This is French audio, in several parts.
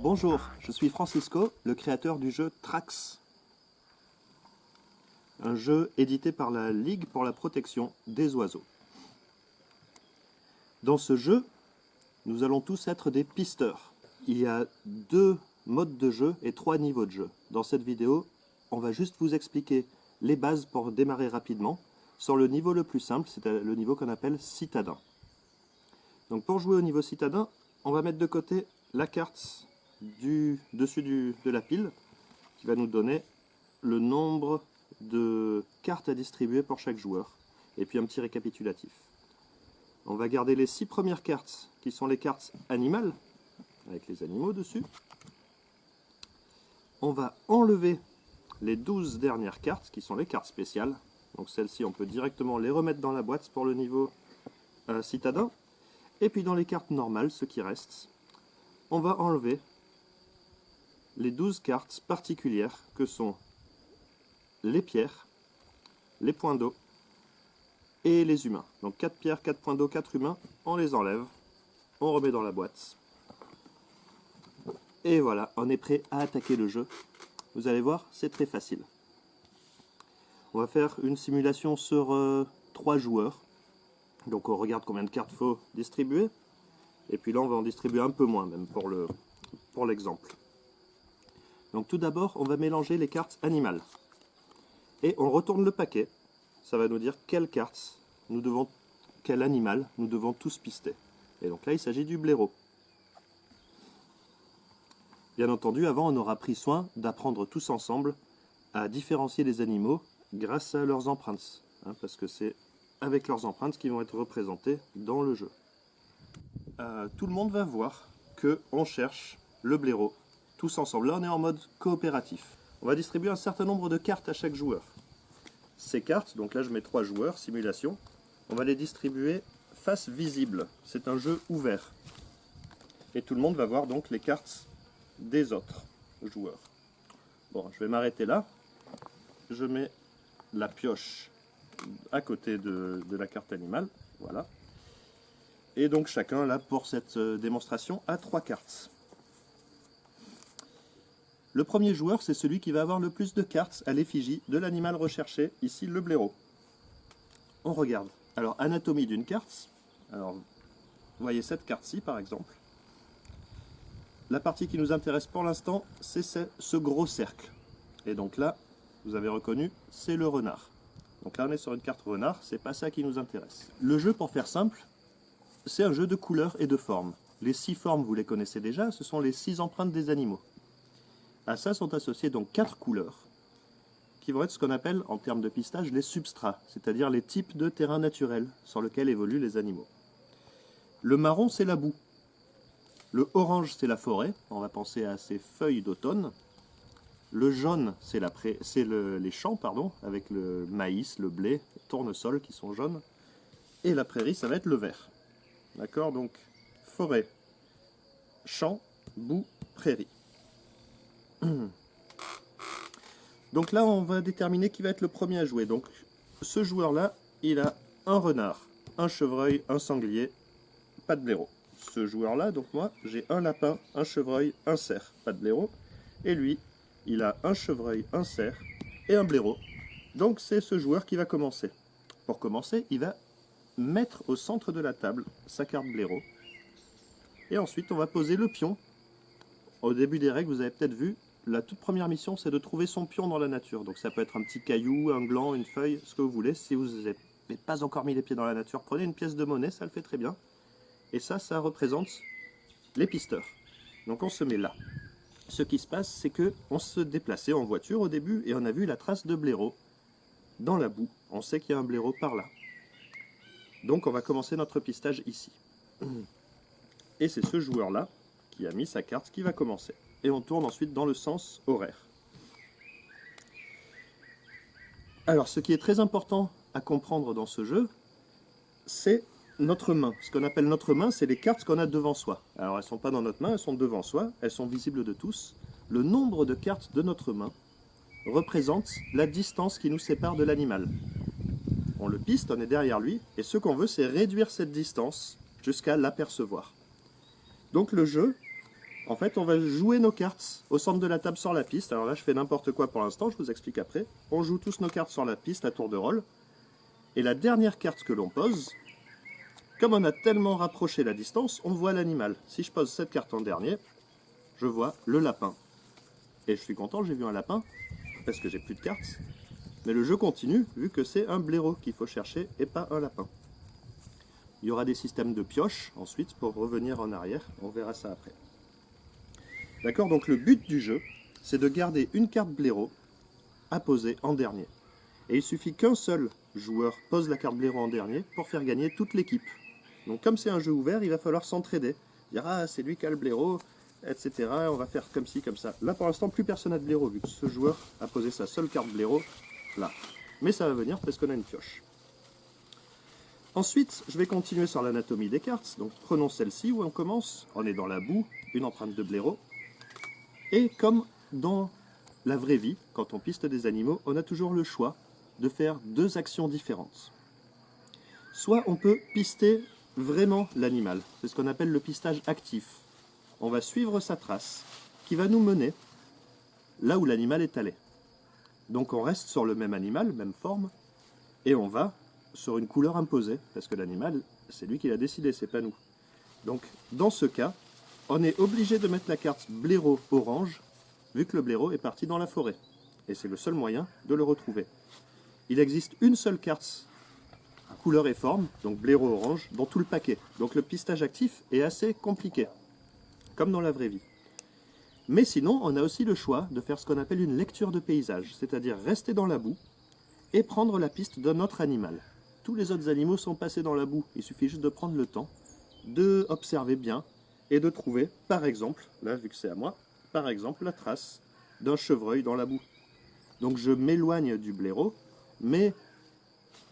Bonjour, je suis Francisco, le créateur du jeu Trax. Un jeu édité par la Ligue pour la protection des oiseaux. Dans ce jeu, nous allons tous être des pisteurs. Il y a 2 modes de jeu et 3 niveaux de jeu. Dans cette vidéo, on va juste vous expliquer les bases pour démarrer rapidement sur le niveau le plus simple, c'est le niveau qu'on appelle citadin. Donc pour jouer au niveau citadin, on va mettre de côté la carte dessus de la pile qui va nous donner le nombre de cartes à distribuer pour chaque joueur et puis un petit récapitulatif. On va garder les 6 premières cartes qui sont les cartes animales avec les animaux dessus. On va enlever les 12 dernières cartes qui sont les cartes spéciales. Donc celles-ci on peut directement les remettre dans la boîte pour le niveau citadin. Et puis dans les cartes normales, ce qui reste, on va enlever les 12 cartes particulières que sont les pierres, les points d'eau et les humains. Donc 4 pierres, 4 points d'eau, 4 humains, on les enlève, on remet dans la boîte. Et voilà, on est prêt à attaquer le jeu. Vous allez voir, c'est très facile. On va faire une simulation sur 3 joueurs. Donc on regarde combien de cartes il faut distribuer. Et puis là on va en distribuer un peu moins même pour l'exemple. Donc tout d'abord on va mélanger les cartes animales. Et on retourne le paquet. Ça va nous dire quelle carte quel animal nous devons tous pister. Et donc là il s'agit du blaireau. Bien entendu, avant on aura pris soin d'apprendre tous ensemble à différencier les animaux grâce à leurs empreintes. Parce que c'est avec leurs empreintes qui vont être représentées dans le jeu. Tout le monde va voir qu'on cherche le blaireau tous ensemble. Là on est en mode coopératif. On va distribuer un certain nombre de cartes à chaque joueur. Ces cartes, donc là je mets 3 joueurs, simulation, on va les distribuer face visible. C'est un jeu ouvert. Et tout le monde va voir donc les cartes des autres joueurs. Bon, je vais m'arrêter là. Je mets la pioche à côté de la carte animale. Voilà. Et donc chacun, là, pour cette démonstration, a 3 cartes. Le premier joueur, c'est celui qui va avoir le plus de cartes à l'effigie de l'animal recherché, ici le blaireau. On regarde. Alors, anatomie d'une carte. Alors, vous voyez cette carte-ci, par exemple. La partie qui nous intéresse pour l'instant, c'est ce gros cercle. Et donc là, vous avez reconnu, c'est le renard. Donc là, on est sur une carte renard, c'est pas ça qui nous intéresse. Le jeu, pour faire simple, c'est un jeu de couleurs et de formes. Les 6 formes, vous les connaissez déjà, ce sont les 6 empreintes des animaux. À ça sont associées donc 4 couleurs, qui vont être ce qu'on appelle, en termes de pistage, les substrats, c'est-à-dire les types de terrain naturel sur lesquels évoluent les animaux. Le marron, c'est la boue. Le orange, c'est la forêt, on va penser à ces feuilles d'automne. Le jaune, c'est les champs, avec le maïs, le blé, le tournesol qui sont jaunes. Et la prairie, ça va être le vert. D'accord? Donc, forêt, champ, boue, prairie. Donc là, on va déterminer qui va être le premier à jouer. Donc, ce joueur-là, il a un renard, un chevreuil, un sanglier, pas de blaireau. Ce joueur-là, donc moi, j'ai un lapin, un chevreuil, un cerf, pas de blaireau. Et lui, il a un chevreuil, un cerf et un blaireau. Donc c'est ce joueur qui va commencer. Pour commencer, il va mettre au centre de la table sa carte blaireau. Et ensuite, on va poser le pion. Au début des règles, vous avez peut-être vu, la toute première mission, c'est de trouver son pion dans la nature. Donc ça peut être un petit caillou, un gland, une feuille, ce que vous voulez. Si vous n'avez pas encore mis les pieds dans la nature, prenez une pièce de monnaie, ça le fait très bien. Et ça représente les pisteurs. Donc on se met là. Ce qui se passe, c'est qu'on se déplaçait en voiture au début et on a vu la trace de blaireau dans la boue. On sait qu'il y a un blaireau par là. Donc on va commencer notre pistage ici. Et c'est ce joueur-là qui a mis sa carte qui va commencer. Et on tourne ensuite dans le sens horaire. Alors ce qui est très important à comprendre dans ce jeu, c'est notre main. Ce qu'on appelle notre main, c'est les cartes qu'on a devant soi. Alors elles ne sont pas dans notre main, elles sont devant soi, elles sont visibles de tous. Le nombre de cartes de notre main représente la distance qui nous sépare de l'animal. on le piste, on est derrière lui, et ce qu'on veut, c'est réduire cette distance jusqu'à l'apercevoir. Donc le jeu, en fait, on va jouer nos cartes au centre de la table sur la piste. Alors là, je fais n'importe quoi pour l'instant, je vous explique après. On joue tous nos cartes sur la piste à tour de rôle. Et la dernière carte que l'on pose, comme on a tellement rapproché la distance, on voit l'animal. Si je pose cette carte en dernier, je vois le lapin. Et je suis content, j'ai vu un lapin, parce que j'ai plus de cartes. Mais le jeu continue, vu que c'est un blaireau qu'il faut chercher et pas un lapin. Il y aura des systèmes de pioche ensuite pour revenir en arrière, on verra ça après. D'accord, donc le but du jeu, c'est de garder une carte blaireau à poser en dernier. Et il suffit qu'un seul joueur pose la carte blaireau en dernier pour faire gagner toute l'équipe. Donc comme c'est un jeu ouvert, il va falloir s'entraider. Dire ah c'est lui qui a le blaireau, etc. On va faire comme ci, comme ça. Là pour l'instant plus personne n'a de blaireau vu que ce joueur a posé sa seule carte blaireau là. Mais ça va venir parce qu'on a une pioche. Ensuite, je vais continuer sur l'anatomie des cartes. Donc prenons celle-ci où on commence. On est dans la boue, une empreinte de blaireau. Et comme dans la vraie vie, quand on piste des animaux, on a toujours le choix de faire deux actions différentes. Soit on peut pister vraiment l'animal, c'est ce qu'on appelle le pistage actif. On va suivre sa trace qui va nous mener là où l'animal est allé. Donc on reste sur le même animal, même forme, et on va sur une couleur imposée, parce que l'animal, c'est lui qui l'a décidé, c'est pas nous. Donc dans ce cas, on est obligé de mettre la carte blaireau orange, vu que le blaireau est parti dans la forêt. Et c'est le seul moyen de le retrouver. Il existe une seule carte couleur et forme, donc blaireau orange, dans tout le paquet. Donc le pistage actif est assez compliqué, comme dans la vraie vie. Mais sinon, on a aussi le choix de faire ce qu'on appelle une lecture de paysage, c'est-à-dire rester dans la boue et prendre la piste d'un autre animal. Tous les autres animaux sont passés dans la boue, il suffit juste de prendre le temps, de observer bien et de trouver, par exemple, là vu que c'est à moi, par exemple la trace d'un chevreuil dans la boue. Donc je m'éloigne du blaireau, mais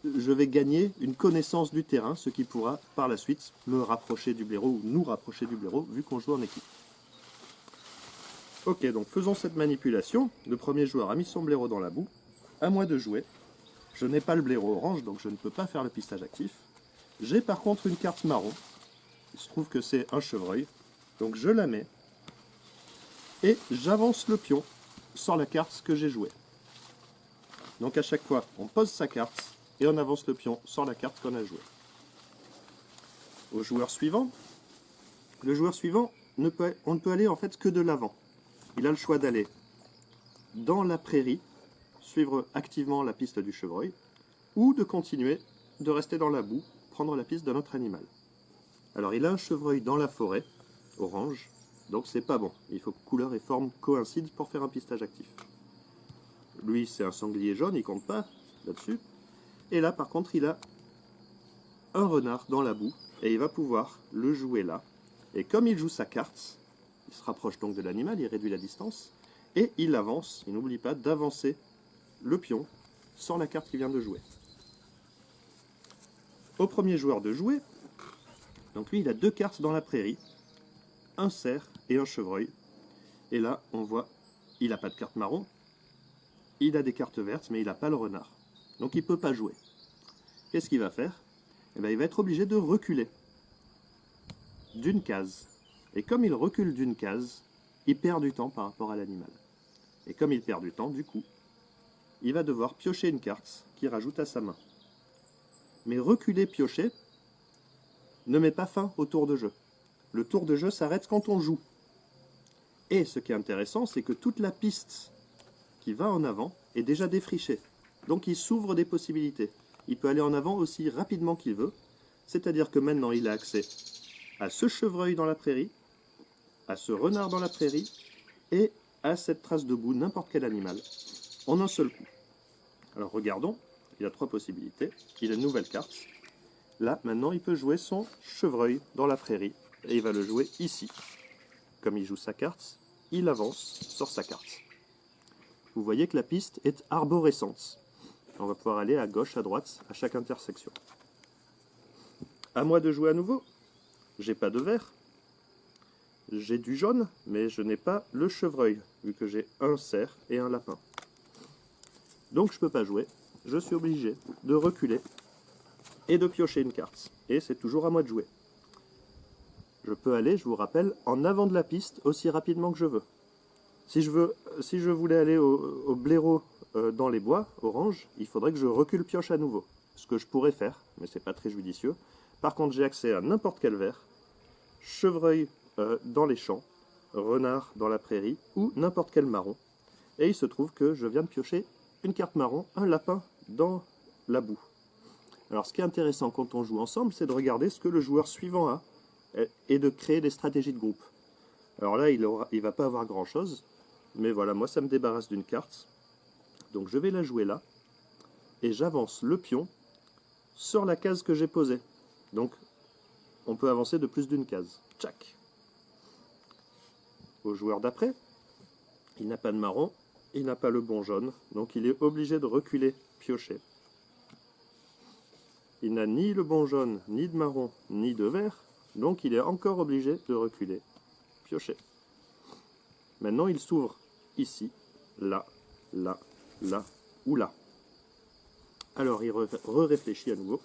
je vais gagner une connaissance du terrain, ce qui pourra par la suite me rapprocher du blaireau, ou nous rapprocher du blaireau, vu qu'on joue en équipe. Ok, donc faisons cette manipulation. Le premier joueur a mis son blaireau dans la boue. À moi de jouer. Je n'ai pas le blaireau orange, donc je ne peux pas faire le pistage actif. J'ai par contre une carte marron. Il se trouve que c'est un chevreuil. Donc je la mets. Et j'avance le pion sur la carte que j'ai jouée. Donc à chaque fois, on pose sa carte et on avance le pion sur la carte qu'on a jouée. Au joueur suivant, le joueur suivant, on ne peut aller en fait que de l'avant. Il a le choix d'aller dans la prairie, suivre activement la piste du chevreuil, ou de continuer de rester dans la boue, prendre la piste d'un autre animal. Alors il a un chevreuil dans la forêt, orange, donc c'est pas bon. Il faut que couleur et forme coïncident pour faire un pistage actif. Lui c'est un sanglier jaune, il compte pas là-dessus. Et là par contre il a un renard dans la boue, et il va pouvoir le jouer là. Et comme il joue sa carte, il se rapproche donc de l'animal, il réduit la distance, et il avance, il n'oublie pas d'avancer le pion sur la carte qu'il vient de jouer. Au premier joueur de jouer, donc lui il a deux cartes dans la prairie, un cerf et un chevreuil. Et là on voit, il n'a pas de carte marron, il a des cartes vertes mais il n'a pas le renard. Donc il ne peut pas jouer. Qu'est-ce qu'il va faire? Eh bien, il va être obligé de reculer d'une case. Et comme il recule d'une case, il perd du temps par rapport à l'animal. Et comme il perd du temps, du coup, il va devoir piocher une carte qu'il rajoute à sa main. Mais reculer, piocher, ne met pas fin au tour de jeu. Le tour de jeu s'arrête quand on joue. Et ce qui est intéressant, c'est que toute la piste qui va en avant est déjà défrichée. Donc il s'ouvre des possibilités. Il peut aller en avant aussi rapidement qu'il veut. C'est-à-dire que maintenant il a accès à ce chevreuil dans la prairie, à ce renard dans la prairie, et à cette trace de boue, n'importe quel animal, en un seul coup. Alors regardons, il a trois possibilités. Il a une nouvelle carte. Là, maintenant, il peut jouer son chevreuil dans la prairie, et il va le jouer ici. Comme il joue sa carte, il avance sur sa carte. Vous voyez que la piste est arborescente. On va pouvoir aller à gauche, à droite, à chaque intersection. À moi de jouer à nouveau. J'ai pas de vert. J'ai du jaune, mais je n'ai pas le chevreuil, vu que j'ai un cerf et un lapin. Donc je peux pas jouer. je suis obligé de reculer et de piocher une carte. Et c'est toujours à moi de jouer. Je peux aller, je vous rappelle, en avant de la piste aussi rapidement que je veux. Si je voulais aller au blaireau dans les bois, orange, il faudrait que je recule pioche à nouveau. Ce que je pourrais faire, mais c'est pas très judicieux. Par contre, j'ai accès à n'importe quel vert, chevreuil dans les champs, renard dans la prairie, ou n'importe quel marron. Et il se trouve que je viens de piocher une carte marron, un lapin dans la boue. Alors ce qui est intéressant quand on joue ensemble, c'est de regarder ce que le joueur suivant a, et de créer des stratégies de groupe. Alors là, il ne va pas avoir grand chose, mais voilà, moi ça me débarrasse d'une carte. Donc je vais la jouer là, et j'avance le pion sur la case que j'ai posée. Donc on peut avancer de plus d'une case. Tchac. Au joueur d'après, il n'a pas de marron, il n'a pas le bon jaune, donc il est obligé de reculer, piocher. Il n'a ni le bon jaune, ni de marron, ni de vert, donc il est encore obligé de reculer, piocher. Maintenant il s'ouvre ici, là, là, là ou là. Alors il réfléchit à nouveau.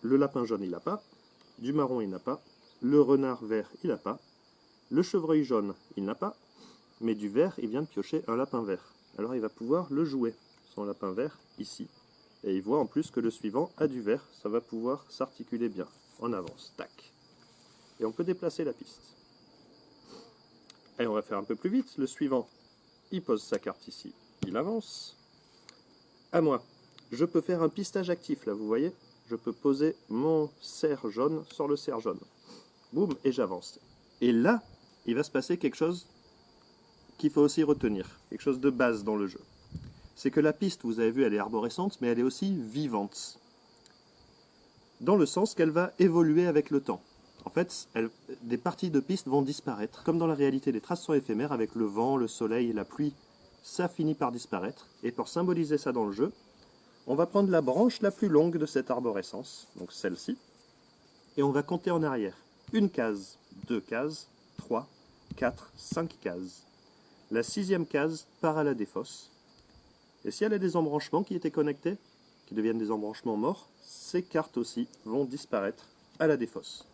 Le lapin jaune il n'a pas, du marron il n'a pas, le renard vert il n'a pas, le chevreuil jaune il n'a pas, mais du vert il vient de piocher un lapin vert. Alors il va pouvoir le jouer, son lapin vert ici. Et il voit en plus que le suivant a du vert, ça va pouvoir s'articuler bien. En avance, tac. Et on peut déplacer la piste. Et on va faire un peu plus vite. Le suivant, il pose sa carte ici, il avance. À moi, je peux faire un pistage actif là, vous voyez. Je peux poser mon cerf jaune sur le cerf jaune. Boum, et j'avance. Et là, il va se passer quelque chose qu'il faut aussi retenir, quelque chose de base dans le jeu. C'est que la piste, vous avez vu, elle est arborescente, mais elle est aussi vivante. Dans le sens qu'elle va évoluer avec le temps. En fait, des parties de piste vont disparaître. Comme dans la réalité, les traces sont éphémères, avec le vent, le soleil et la pluie, ça finit par disparaître. Et pour symboliser ça dans le jeu, on va prendre la branche la plus longue de cette arborescence, donc celle-ci, et on va compter en arrière. Une case, 2 cases, 3, 4, 5 cases. La 6e case part à la défausse. Et si elle a des embranchements qui étaient connectés, qui deviennent des embranchements morts, ces cartes aussi vont disparaître à la défausse.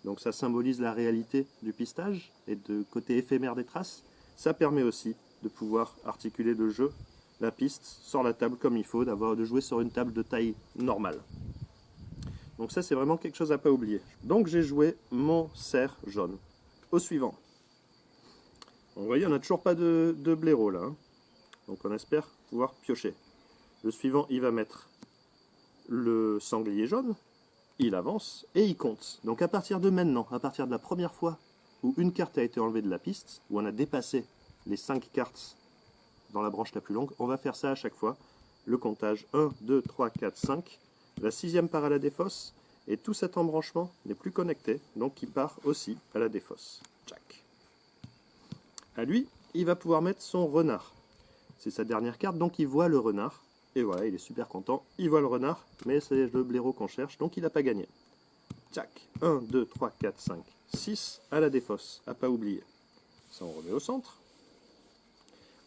Donc ça symbolise la réalité du pistage et du côté éphémère des traces. Ça permet aussi de pouvoir articuler le jeu, la piste, sur la table comme il faut, de jouer sur une table de taille normale. Donc ça c'est vraiment quelque chose à ne pas oublier. Donc j'ai joué mon cerf jaune. Au suivant. Vous voyez, on n'a toujours pas de blaireau là. Donc on espère pouvoir piocher. Le suivant, il va mettre le sanglier jaune, il avance et il compte. Donc à partir de maintenant, à partir de la première fois où une carte a été enlevée de la piste, où on a dépassé les 5 cartes dans la branche la plus longue, on va faire ça à chaque fois. Le comptage 1, 2, 3, 4, 5. La 6e part à la défausse et tout cet embranchement n'est plus connecté, donc il part aussi à la défausse. Tchac. À lui, il va pouvoir mettre son renard. C'est sa dernière carte, donc il voit le renard. Et voilà, il est super content. Il voit le renard, mais c'est le blaireau qu'on cherche, donc il n'a pas gagné. Tchac. 1, 2, 3, 4, 5, 6 à la défausse, à pas oublier. Ça, on remet au centre.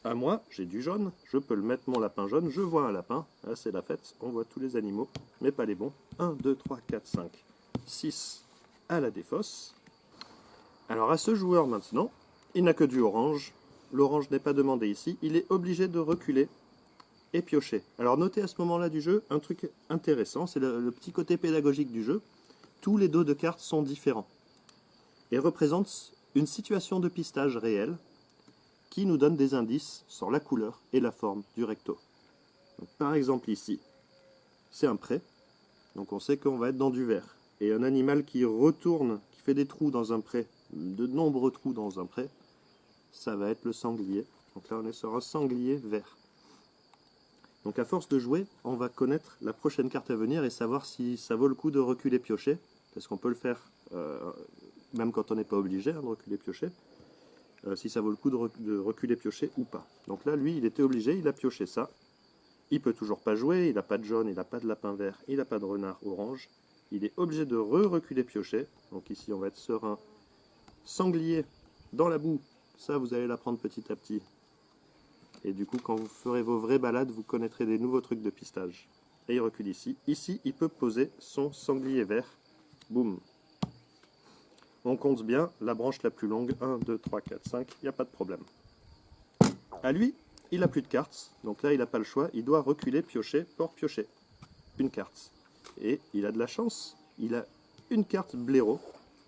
À moi, j'ai du jaune, je peux le mettre mon lapin jaune, je vois un lapin. Là, c'est la fête, on voit tous les animaux, mais pas les bons. 1, 2, 3, 4, 5, 6 à la défausse. Alors à ce joueur maintenant, il n'a que du orange. L'orange n'est pas demandé ici, il est obligé de reculer et piocher. Alors notez à ce moment-là du jeu un truc intéressant, c'est le petit côté pédagogique du jeu. Tous les dos de cartes sont différents et représentent une situation de pistage réelle qui nous donne des indices sur la couleur et la forme du recto. Donc, par exemple ici, c'est un pré, donc on sait qu'on va être dans du vert. Et un animal qui retourne, qui fait des trous dans un pré, de nombreux trous dans un pré, ça va être le sanglier. Donc là, on est sur un sanglier vert. Donc à force de jouer, on va connaître la prochaine carte à venir et savoir si ça vaut le coup de reculer piocher, parce qu'on peut le faire même quand on n'est pas obligé de reculer piocher, si ça vaut le coup de reculer piocher ou pas. Donc là, lui, il était obligé, il a pioché ça. Il peut toujours pas jouer, il n'a pas de jaune, il n'a pas de lapin vert, il n'a pas de renard orange. Il est obligé de reculer piocher. Donc ici, on va être sur un sanglier dans la boue. Ça, vous allez l'apprendre petit à petit. Et du coup, quand vous ferez vos vraies balades, vous connaîtrez des nouveaux trucs de pistage. Et il recule ici. Ici, il peut poser son sanglier vert. Boum. On compte bien la branche la plus longue. 1, 2, 3, 4, 5. Il n'y a pas de problème. À lui, il n'a plus de cartes. Donc là, il n'a pas le choix. Il doit reculer, piocher pour piocher une carte. Et il a de la chance. Il a une carte blaireau.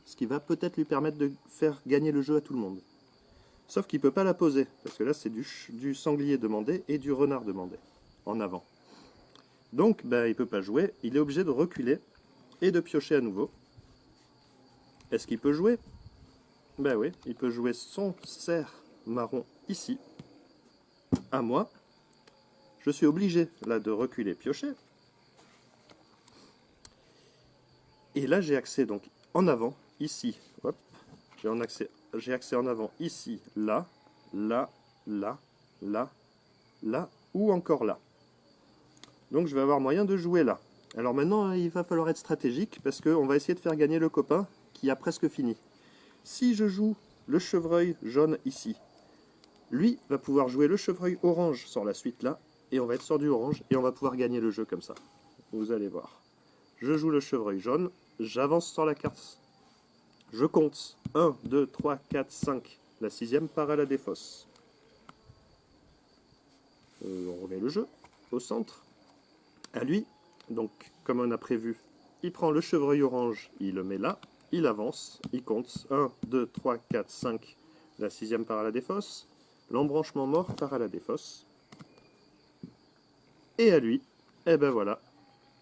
Ce qui va peut-être lui permettre de faire gagner le jeu à tout le monde. Sauf qu'il ne peut pas la poser, parce que là c'est du sanglier demandé et du renard demandé, en avant. Donc il ne peut pas jouer, il est obligé de reculer et de piocher à nouveau. Est-ce qu'il peut jouer? Ben oui, il peut jouer son cerf marron ici. À moi, je suis obligé là de reculer, piocher. Et là j'ai accès donc en avant, ici, hop, j'ai accès en avant ici, là, là, là, là, là, ou encore là. Donc je vais avoir moyen de jouer là. Alors maintenant, il va falloir être stratégique, parce qu'on va essayer de faire gagner le copain qui a presque fini. Si je joue le chevreuil jaune ici, lui va pouvoir jouer le chevreuil orange sur la suite là, et on va être sur du orange, et on va pouvoir gagner le jeu comme ça. Vous allez voir. Je joue le chevreuil jaune, j'avance sur la carte. Je compte 1, 2, 3, 4, 5. La sixième part à la défausse. On remet le jeu au centre. À lui, donc comme on a prévu, il prend le chevreuil orange, il le met là, il avance, il compte 1, 2, 3, 4, 5. La sixième part à la défausse. L'embranchement mort part à la défausse. Et à lui, et ben voilà,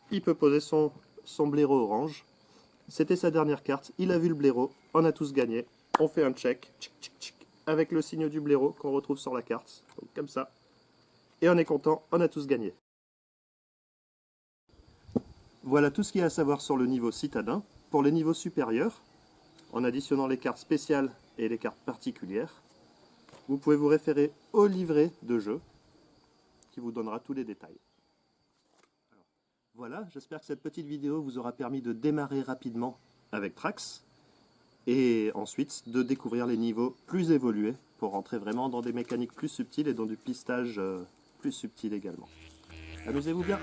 il peut poser son blaireau orange. C'était sa dernière carte, il a vu le blaireau, on a tous gagné. On fait un check, tchic, tchic, tchic, avec le signe du blaireau qu'on retrouve sur la carte, donc comme ça. Et on est content, on a tous gagné. Voilà tout ce qu'il y a à savoir sur le niveau citadin. Pour les niveaux supérieurs, en additionnant les cartes spéciales et les cartes particulières, vous pouvez vous référer au livret de jeu, qui vous donnera tous les détails. Voilà, j'espère que cette petite vidéo vous aura permis de démarrer rapidement avec Trax et ensuite de découvrir les niveaux plus évolués pour rentrer vraiment dans des mécaniques plus subtiles et dans du pistage plus subtil également. Amusez-vous bien!